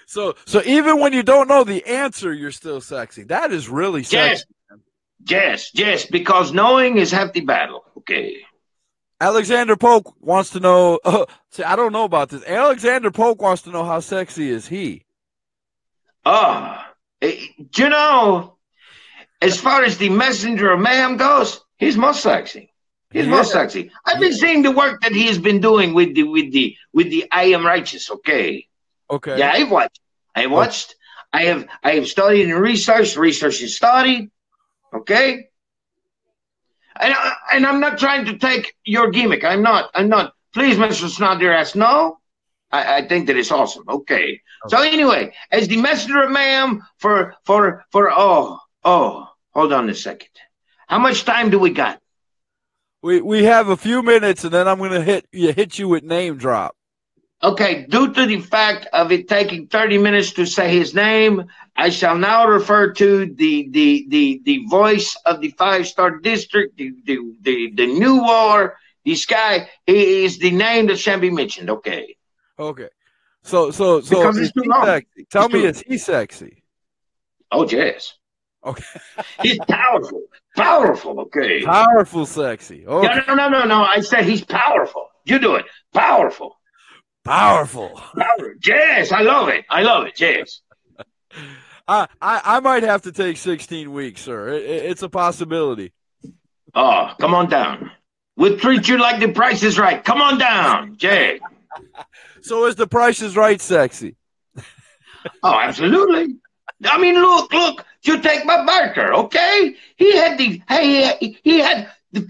Speaker 2: So even when you don't know the answer, you're still sexy. That is really sexy.
Speaker 3: Yes, because knowing is half the battle. Okay.
Speaker 2: Alexander Polk wants to know. See, I don't know about this. Alexander Polk wants to know, how sexy is he?
Speaker 3: You know, as far as the messenger of mayhem goes, he's most sexy. Most sexy. I've been seeing the work that he has been doing with the I Am Righteous. Okay.
Speaker 2: Okay.
Speaker 3: Yeah, I watched. I have studied and researched and studied. Okay. And I'm not trying to take your gimmick. I'm not. Please, Mr. Snodder, no. I think that it's awesome. Okay. So anyway, as the messenger of mayhem for hold on a second. How much time do we got?
Speaker 2: We have a few minutes, and then I'm gonna hit you with name drop.
Speaker 3: Okay, due to the fact of it taking 30 minutes to say his name, I shall now refer to the voice of the 5-star district, the new war. This guy, he is the name that shall be mentioned. Okay.
Speaker 2: Okay. So
Speaker 3: because it's too long.
Speaker 2: Sexy? Tell me, is he sexy?
Speaker 3: Oh yes.
Speaker 2: Okay.
Speaker 3: He's powerful. Okay.
Speaker 2: Powerful, sexy. Okay.
Speaker 3: No. I said he's powerful. You do it. Powerful. Yes, I love it. Yes.
Speaker 2: I might have to take 16 weeks, sir. It's a possibility.
Speaker 3: Oh, come on down. We'll treat you like the Price is Right. Come on down, Jay.
Speaker 2: So is the Price is Right sexy?
Speaker 3: Oh, absolutely. I mean, look. You take my Barker, okay? He had the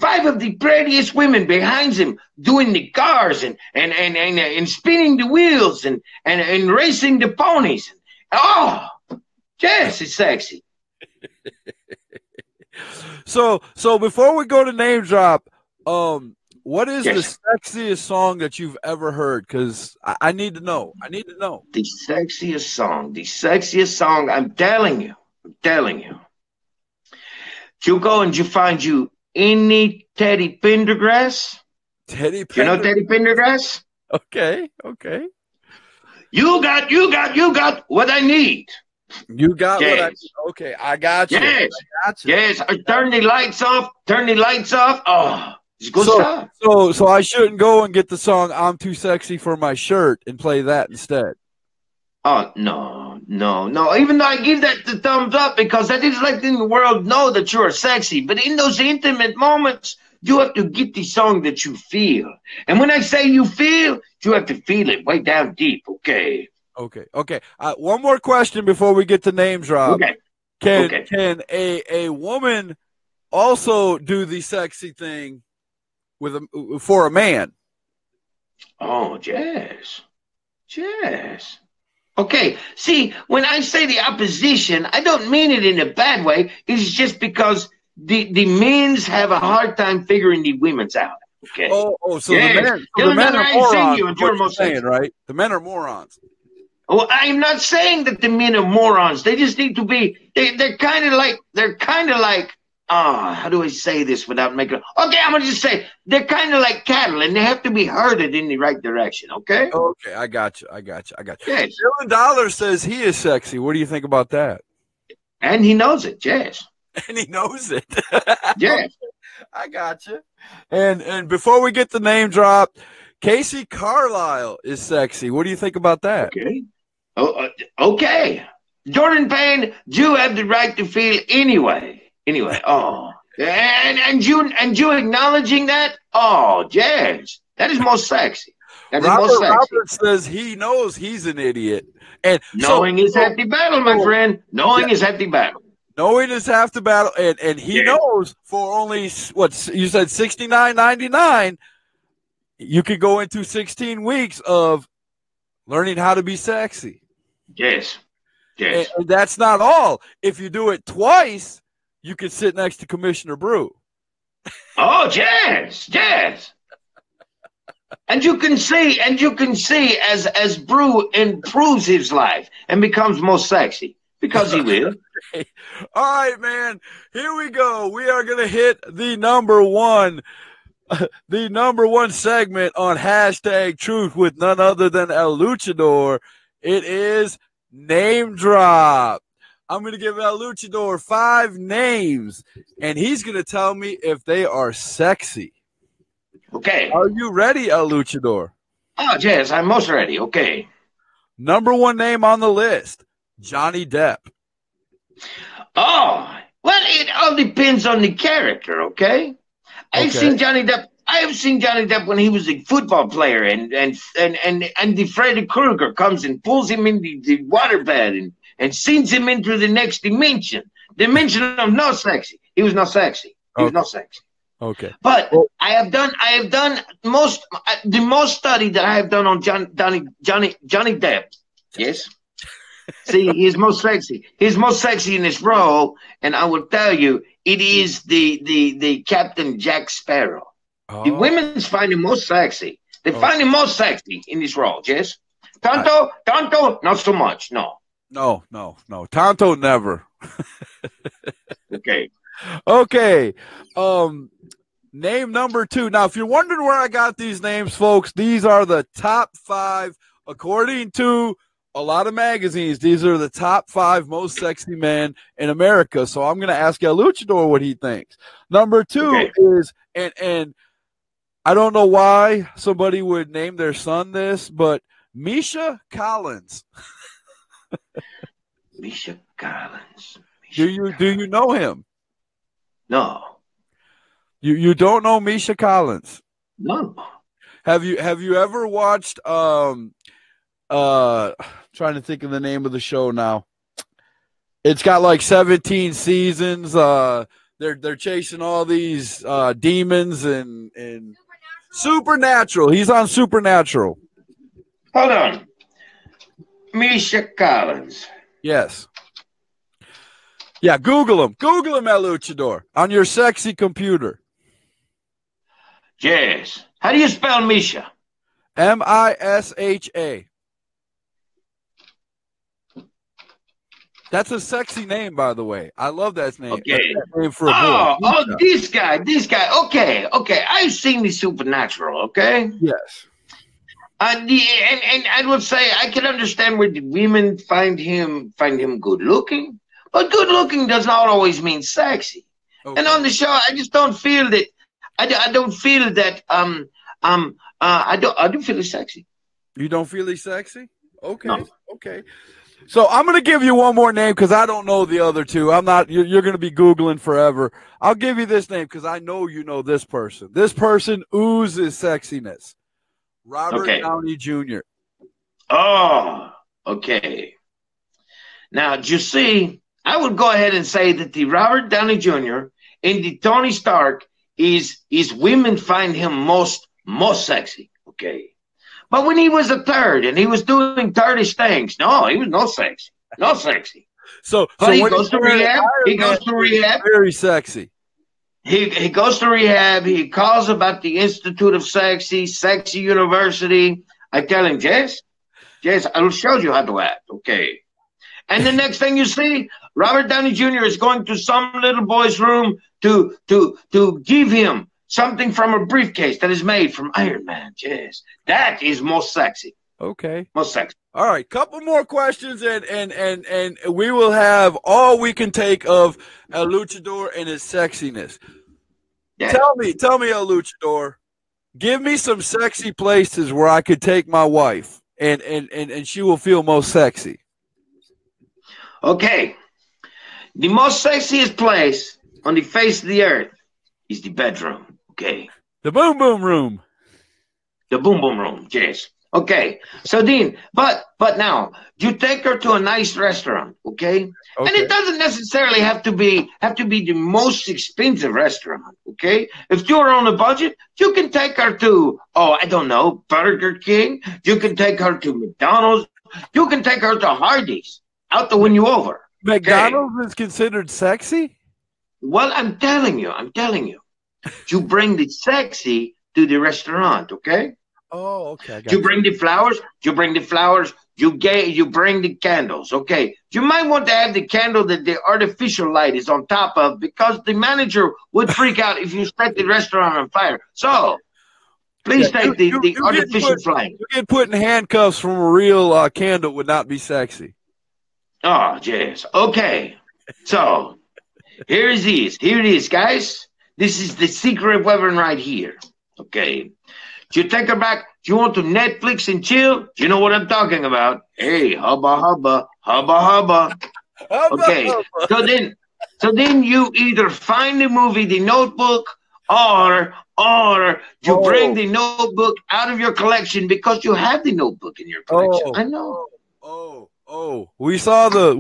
Speaker 3: 5 of the prettiest women behind him doing the cars and spinning the wheels and racing the ponies. Oh, yes, it's sexy.
Speaker 2: So before we go to name drop, what is the sexiest song that you've ever heard? Because I need to know.
Speaker 3: The sexiest song. I'm telling you. You go and you find you any Teddy Pendergrass. You know Teddy Pendergrass?
Speaker 2: Okay.
Speaker 3: You got what I need.
Speaker 2: You got what I need. Okay, I got you.
Speaker 3: Yes. Turn the lights off. Oh, it's good stuff.
Speaker 2: So I shouldn't go and get the song "I'm Too Sexy for My Shirt" and play that instead.
Speaker 3: Oh, no. Even though I give that the thumbs up, because that is letting the world know that you're sexy. But in those intimate moments, you have to get the song that you feel. And when I say you feel, you have to feel it way down deep, okay?
Speaker 2: Okay. One more question before we get to name drop.
Speaker 3: Okay.
Speaker 2: Can a woman also do the sexy thing for a man?
Speaker 3: Oh, yes. Okay, see, when I say the opposition, I don't mean it in a bad way. It's just because the men's have a hard time figuring the women's out. Okay.
Speaker 2: So the men are morons. What you're saying, right? The men are morons.
Speaker 3: Well, I'm not saying that the men are morons. They just need to be. They're kind of like how do I say this without making? Okay, I'm gonna just say they're kind of like cattle, and they have to be herded in the right direction. Okay.
Speaker 2: Okay, I got you. I got you. I got you.
Speaker 3: Yes.
Speaker 2: Dylan Dollar says he is sexy. What do you think about that?
Speaker 3: And he knows it. Yes.
Speaker 2: And he knows it.
Speaker 3: Yes.
Speaker 2: I got you. And before we get the name drop, Casey Carlisle is sexy. What do you think about that?
Speaker 3: Okay. Okay. Jordan Payne, you have the right to feel anyway. Anyway. Oh. And you acknowledging that? Oh, yes. That is most sexy. That is most sexy.
Speaker 2: Robert says he knows he's an idiot. And
Speaker 3: knowing is half the battle, my friend. Knowing is half the battle.
Speaker 2: Knowing is half the battle, and he knows for only what you said, $69.99, you could go into 16 weeks of learning how to be sexy.
Speaker 3: Yes, yes.
Speaker 2: And that's not all. If you do it twice, you could sit next to Commissioner Brew.
Speaker 3: Oh, yes, yes. And you can see as Brew improves his life and becomes more sexy. Because he will.
Speaker 2: All right, man. Here we go. We are going to hit the number one segment on hashtag truth with none other than El Luchador. It is name drop. I'm going to give El Luchador 5 names, and he's going to tell me if they are sexy.
Speaker 3: Okay.
Speaker 2: Are you ready, El Luchador?
Speaker 3: Oh, yes, I'm most ready. Okay.
Speaker 2: Number 1 name on the list. Johnny Depp.
Speaker 3: Oh, well, it all depends on the character, okay? I've seen Johnny Depp. I have seen Johnny Depp when he was a football player, and the Freddy Krueger comes and pulls him in the waterbed and sends him into the next dimension of not sexy. He was not sexy. He was not sexy.
Speaker 2: Okay.
Speaker 3: But I have done the most study that I have done on Johnny Depp. Yes. See, he's most sexy. He's most sexy in this role, and I will tell you, it is the Captain Jack Sparrow. Oh. The women find him most sexy. They find him most sexy in this role. Yes, Tonto, not so much. No.
Speaker 2: Tonto never.
Speaker 3: Okay.
Speaker 2: Name number 2. Now, if you're wondering where I got these names, folks, these are the top 5 according to a lot of magazines. These are the top 5 most sexy men in America. So I'm going to ask El Luchador what he thinks. Number 2 is, and I don't know why somebody would name their son this, but Misha Collins.
Speaker 3: Misha Collins.
Speaker 2: Do you know him?
Speaker 3: No.
Speaker 2: You don't know Misha Collins?
Speaker 3: No.
Speaker 2: Have you ever watched trying to think of the name of the show now. It's got like 17 seasons. They're chasing all these demons and Supernatural. He's on Supernatural.
Speaker 3: Hold on. Misha Collins.
Speaker 2: Yes. Yeah, Google him. Google him, El Luchador, on your sexy computer.
Speaker 3: Yes. How do you spell Misha?
Speaker 2: Misha. That's a sexy name, by the way. I love that name.
Speaker 3: Okay.
Speaker 2: That name for a boy.
Speaker 3: This guy. Okay. I've seen the Supernatural. Okay.
Speaker 2: Yes.
Speaker 3: And I would say I can understand where the women find him good looking, but good looking does not always mean sexy. Okay. And on the show, I just don't feel that. I don't feel that. I don't feel he's sexy.
Speaker 2: You don't feel he's sexy? Okay.
Speaker 3: No.
Speaker 2: Okay. So I'm going to give you one more name because I don't know the other two. I'm not. You're going to be Googling forever. I'll give you this name because I know you know this person. This person oozes sexiness. Robert Downey Jr.
Speaker 3: Oh, okay. Now, you see, I would go ahead and say that the Robert Downey Jr. and the Tony Stark is women find him most sexy. Okay. But when he was a third and he was doing thirdish things, no, he was no sexy. No sexy.
Speaker 2: So
Speaker 3: he goes to rehab. He goes to rehab.
Speaker 2: Very sexy.
Speaker 3: He goes to rehab. He calls about the Institute of Sexy University. I tell him, Jess, I will show you how to act. Okay. And the next thing you see, Robert Downey Jr. is going to some little boy's room to give him something from a briefcase that is made from Iron Man. Yes, that is most sexy.
Speaker 2: Okay.
Speaker 3: Most sexy.
Speaker 2: All right, couple more questions, and we will have all we can take of El Luchador and his sexiness.
Speaker 3: Yeah.
Speaker 2: Tell me, El Luchador, give me some sexy places where I could take my wife, and she will feel most sexy.
Speaker 3: Okay. The most sexiest place on the face of the earth is the bedroom. Okay.
Speaker 2: The boom boom room.
Speaker 3: The boom boom room. Yes. Okay. So Dean, but now you take her to a nice restaurant, okay? And it doesn't necessarily have to be the most expensive restaurant, okay? If you're on a budget, you can take her to, I don't know, Burger King. You can take her to McDonald's. You can take her to Hardee's. Out to win you over.
Speaker 2: McDonald's is considered sexy?
Speaker 3: Well, I'm telling you. You bring the sexy to the restaurant, okay?
Speaker 2: Oh, okay.
Speaker 3: You bring the flowers. You bring the candles, okay? You might want to have the candle that the artificial light is on top of, because the manager would freak out if you set the restaurant on fire. So please take the artificial flame.
Speaker 2: You get put in handcuffs from a real candle would not be sexy.
Speaker 3: Oh, yes. Okay. So here it is, guys. This is the secret weapon right here. Okay. You take her back. You want to Netflix and chill? You know what I'm talking about. Hey, hubba, hubba, hubba, hubba. Okay. So then you either find the movie, The Notebook, or you bring the Notebook out of your collection, because you have the Notebook in your collection. I know.
Speaker 2: We saw the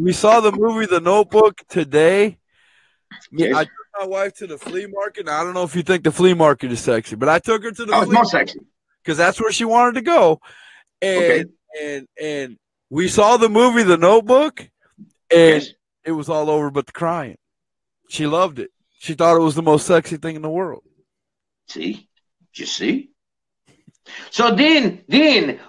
Speaker 2: movie The Notebook today.
Speaker 3: Yes.
Speaker 2: I took my wife to the flea market. Now, I don't know if you think the flea market is sexy, but I took her to the flea market because that's where she wanted to go. And we saw the movie The Notebook, and it was all over but the crying. She loved it. She thought it was the most sexy thing in the world.
Speaker 3: See? You see? So then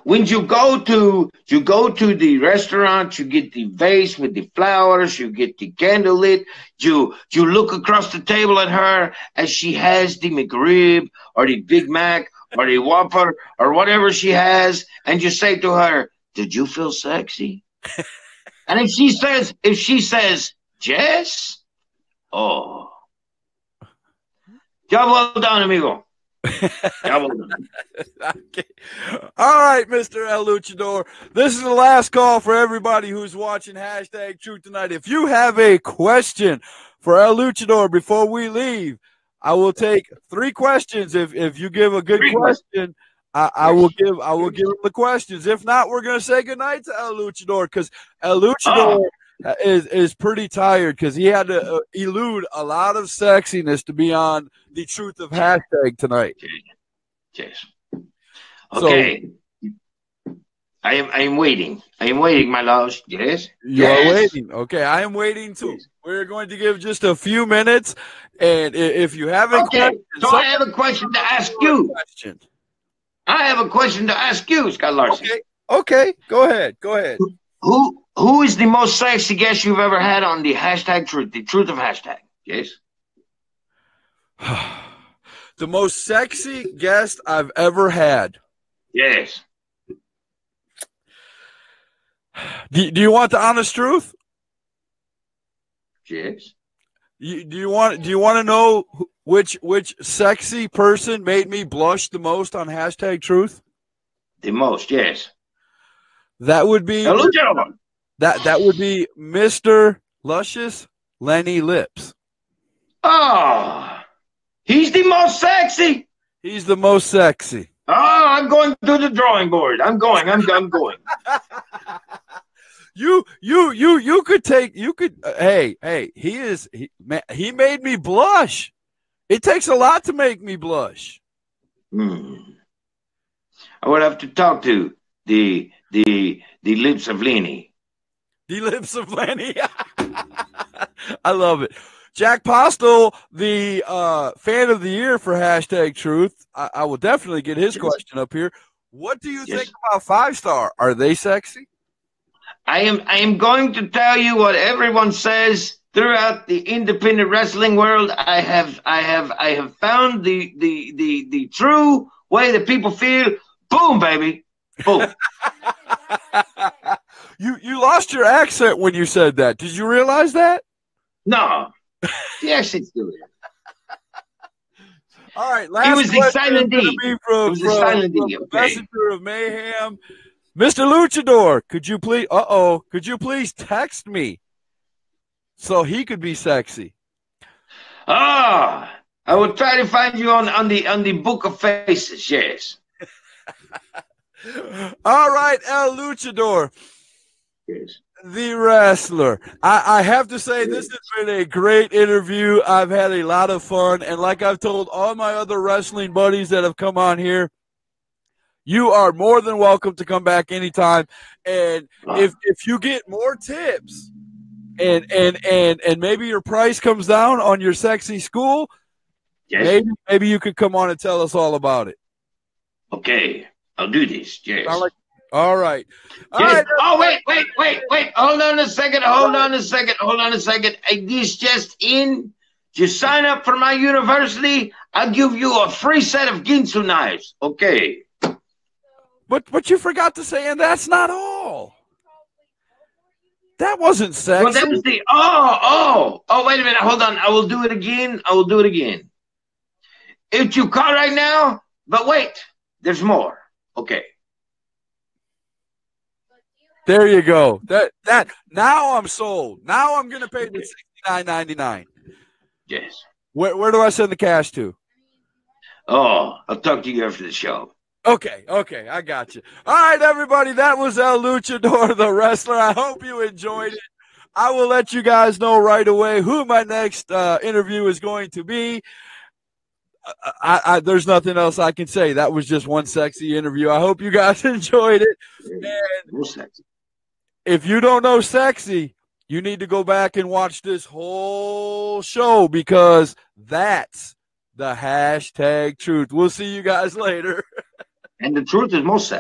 Speaker 3: when you go to the restaurant, you get the vase with the flowers, you get the candle lit, you look across the table at her as she has the McRib or the Big Mac or the Whopper or whatever she has, and you say to her, "Did you feel sexy?" And if she says yes, job well done, amigo.
Speaker 2: Okay. All right, Mr. El Luchador. This is the last call for everybody who's watching hashtag Truth Tonight. If you have a question for El Luchador before we leave, I will take 3 questions. If you give a good question, I will give him the questions. If not, we're gonna say goodnight to El Luchador, because El Luchador is pretty tired because he had to elude a lot of sexiness to be on the Truth of Hashtag tonight.
Speaker 3: Yes. Okay. So, I am waiting. I am waiting, my loves. Yes.
Speaker 2: You are waiting. Okay, I am waiting too. Yes. We're going to give just a few minutes, and if you haven't,
Speaker 3: so I have a question to ask you. I have a question to ask you, Scott Larson.
Speaker 2: Okay. Go ahead.
Speaker 3: Who is the most sexy guest you've ever had on the hashtag Truth, the Truth of Hashtag? Yes.
Speaker 2: The most sexy guest I've ever had.
Speaker 3: Yes.
Speaker 2: Do you want the honest truth?
Speaker 3: Yes.
Speaker 2: Do you want to know which sexy person made me blush the most on hashtag Truth?
Speaker 3: The most, yes.
Speaker 2: That would be
Speaker 3: hello, gentlemen.
Speaker 2: That would be Mr. Luscious Lenny Lips.
Speaker 3: Oh, he's the most sexy.
Speaker 2: He's the most sexy.
Speaker 3: Oh, I'm going to the drawing board. I'm going.
Speaker 2: You could hey, he made me blush. It takes a lot to make me blush.
Speaker 3: I would have to talk to the lips of Lenny.
Speaker 2: The lips of Lenny. I love it. Jack Postel, the fan of the year for hashtag Truth. I will definitely get his question up here. What do you think about 5-star? Are they sexy?
Speaker 3: I am going to tell you what everyone says throughout the independent wrestling world. I have found the true way that people feel. Boom, baby. Boom.
Speaker 2: You lost your accent when you said that. Did you realize that?
Speaker 3: No. The accent's still there.
Speaker 2: All right, last
Speaker 3: It was the
Speaker 2: question
Speaker 3: silent
Speaker 2: is gonna
Speaker 3: D.
Speaker 2: be from,
Speaker 3: It was the silent
Speaker 2: from
Speaker 3: D.
Speaker 2: the
Speaker 3: Okay.
Speaker 2: messenger of mayhem, Mr. Luchador. Could you please text me so he could be sexy?
Speaker 3: Ah, I will try to find you on the book of faces. Yes.
Speaker 2: All right, El Luchador,
Speaker 3: Yes.
Speaker 2: the wrestler. I have to say, this has been a great interview. I've had a lot of fun. And like I've told all my other wrestling buddies that have come on here, you are more than welcome to come back anytime. And if you get more tips and maybe your price comes down on your sexy school,
Speaker 3: Yes.
Speaker 2: maybe you could come on and tell us all about it.
Speaker 3: Okay. I'll do this. Yes.
Speaker 2: All right.
Speaker 3: Yes. Oh, wait. Hold on a second. This just in. Just sign up for my university. I'll give you a free set of Ginsu knives. Okay.
Speaker 2: But you forgot to say, and that's not all. That wasn't sexy.
Speaker 3: Well, that was the wait a minute. Hold on. I will do it again. If you call right now, but wait, there's more. Okay.
Speaker 2: There you go. That now I'm sold. Now I'm gonna pay the $69.99.
Speaker 3: Yes.
Speaker 2: Where do I send the cash to?
Speaker 3: Oh, I'll talk to you after the show.
Speaker 2: Okay, I got you. All right, everybody, that was El Luchador, the wrestler. I hope you enjoyed it. I will let you guys know right away who my next interview is going to be. There's nothing else I can say. That was just one sexy interview. I hope you guys enjoyed it. And
Speaker 3: sexy.
Speaker 2: If you don't know sexy, you need to go back and watch this whole show because that's the hashtag truth. We'll see you guys later.
Speaker 3: And the truth is most sexy.